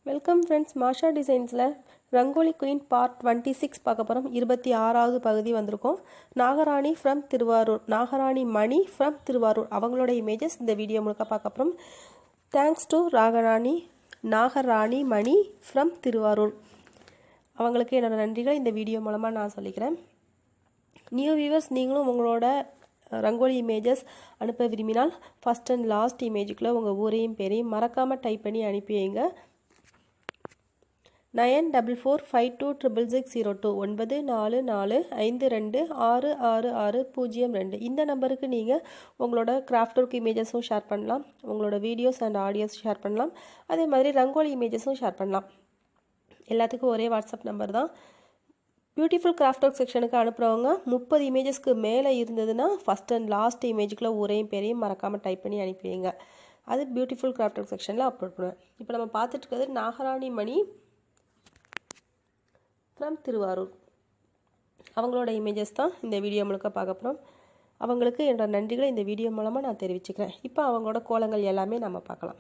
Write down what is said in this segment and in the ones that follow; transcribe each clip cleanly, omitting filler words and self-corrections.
Welcome friends. மாஷா டிசைன்ஸில் rangoli queen part 26 பார்க்க போகிறோம். 26வது பகுதி வந்திருக்கோம். நாகராணி ஃப்ரம் திருவாரூர், நாகராணி மணி ஃப்ரம் திருவாரூர் அவங்களோட இமேஜஸ் இந்த வீடியோ முழுக்க பார்க்க போகிறோம். Thanks to Nagarani Mani from Thiruvarur அவங்களுக்கு என்னோட நன்றிகள் இந்த வீடியோ மூலமாக நான் சொல்லிக்கிறேன். நியூ வியூவர்ஸ், நீங்களும் உங்களோட ரங்கோலி இமேஜஸ் அனுப்ப விரும்பினால் ஃபஸ்ட் அண்ட் லாஸ்ட் இமேஜுக்குள்ளே உங்கள் ஊரையும் பேரையும் மறக்காமல் டைப் பண்ணி அனுப்பி வைங்க. 9445266602 9445266602 இந்த நம்பருக்கு நீங்கள் உங்களோட கிராஃப்ட் ஒர்க் இமேஜஸும் ஷேர் பண்ணலாம், உங்களோட வீடியோஸ் அண்ட் ஆடியோஸ் ஷேர் பண்ணலாம், அதே மாதிரி ரங்கோலி இமேஜஸும் ஷேர் பண்ணலாம். எல்லாத்துக்கும் ஒரே வாட்ஸ்அப் நம்பர் தான். பியூட்டிஃபுல் கிராஃப்ட் ஒர்க் செக்ஷனுக்கு அனுப்புகிறவங்க 30 இமேஜஸ்க்கு மேலே இருந்ததுன்னா ஃபஸ்ட் அண்ட் லாஸ்ட் இமேஜுக்குள்ளே ஊரையும் பேரையும் மறக்காமல் டைப் பண்ணி அனுப்பிவிங்க. அது பியூட்டிஃபுல் கிராஃப்ட் ஒர்க் செக்ஷனில் அப்லோட் பண்ணுவேன். இப்போ நம்ம பார்த்துட்டு இருக்கிறது நாகராணி மணி ஃப்ரம் திருவாரூர் அவங்களோட இமேஜஸ் தான் இந்த வீடியோ முழுக்க பார்க்க போகிறோம். அவங்களுக்கு என்னோட நன்றிகளை இந்த வீடியோ மூலமாக நான் தெரிவிச்சுக்கிறேன். இப்போ அவங்களோட கோலங்கள் எல்லாமே நம்ம பார்க்கலாம்.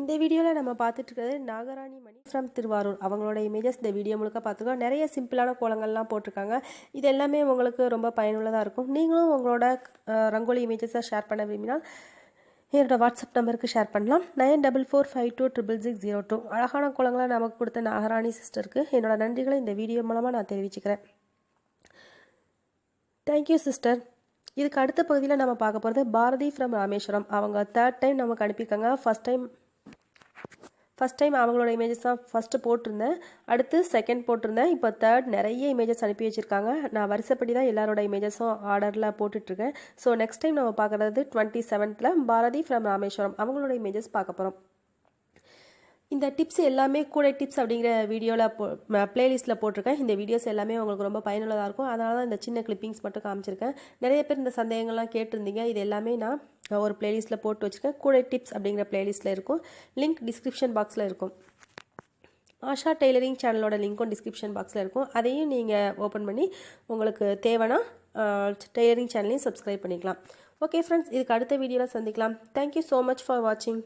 இந்த வீடியோவில் நம்ம பார்த்துட்டு இருக்கிறது நாகராணி மணி ஃப்ரம் திருவாரூர். அவங்களோட இமேஜஸ் இந்த வீடியோ முழுக்க பார்த்துருக்கோம். நிறைய சிம்பிளான கோலங்கள்லாம் போட்டிருக்காங்க. இது எல்லாமே உங்களுக்கு ரொம்ப பயனுள்ளதாக இருக்கும். நீங்களும் உங்களோட ரங்கோலி இமேஜஸை ஷேர் பண்ண விரும்பினால் என்னோட வாட்ஸ்அப் நம்பருக்கு ஷேர் பண்ணலாம். 9445266602. அழகான கோலங்களை நமக்கு கொடுத்த நாகராணி சிஸ்டருக்கு என்னோட நன்றிகளை இந்த வீடியோ மூலமாக நான் தெரிவிச்சுக்கிறேன். Thank you sister. இதுக்கு அடுத்த பகுதியில் நம்ம பார்க்க போகிறது பாரதி ஃப்ரம் ராமேஸ்வரம். அவங்க 3rd டைம் நமக்கு அனுப்பியிருக்காங்க. ஃபஸ்ட் டைம் அவங்களோட இமேஜஸ் தான் ஃபஸ்ட்டு போட்டிருந்தேன், அடுத்து 2nd போட்டிருந்தேன், இப்போ 3rd நிறைய இமேஜஸ் அனுப்பி வச்சுருக்காங்க. நான் வரிசைப்படி தான் எல்லாரோட இமேஜஸும் ஆர்டரில் போட்டுட்ருக்கேன். ஸோ நெக்ஸ்ட் டைம் நம்ம பார்க்குறது 27th பாரதி ஃப்ரம் ராமேஸ்வரம் அவங்களோட இமேஜஸ் பார்க்க போகிறோம். இந்த டிப்ஸ் எல்லாமே கூடை டிப்ஸ் அப்படிங்கிற வீடியோவில் பிளேலிஸ்ட்டில் போட்டிருக்கேன். இந்த வீடியோஸ் எல்லாமே உங்களுக்கு ரொம்ப பயனுள்ளதாக இருக்கும். அதனால தான் இந்த சின்ன கிளிப்பிங்ஸ் மட்டும் காமிச்சிருக்கேன். நிறைய பேர் இந்த சந்தேகங்கள்லாம் கேட்டிருந்தீங்க. இது எல்லாமே நான் ஒரு பிளேலிஸ்ட்டில் போட்டு வச்சுருக்கேன். கூடை டிப்ஸ் அப்படிங்கிற பிளேலிஸ்ட்டில் இருக்கும். லிங்க் டிஸ்கிரிப்ஷன் பாக்ஸில் இருக்கும். ஆஷா டெய்லரிங் சேனலோட லிங்க்கும் டிஸ்கிரிப்ஷன் பாக்ஸில் இருக்கும். அதையும் நீங்கள் ஓப்பன் பண்ணி உங்களுக்கு தேவைன்னா டெய்லரிங் சேனலையும் சப்ஸ்கிரைப் பண்ணிக்கலாம். ஓகே ஃப்ரெண்ட்ஸ், இதுக்கு அடுத்த வீடியோவில் சந்திக்கலாம். தேங்க்யூ ஸோ மச் ஃபார் வாட்சிங்.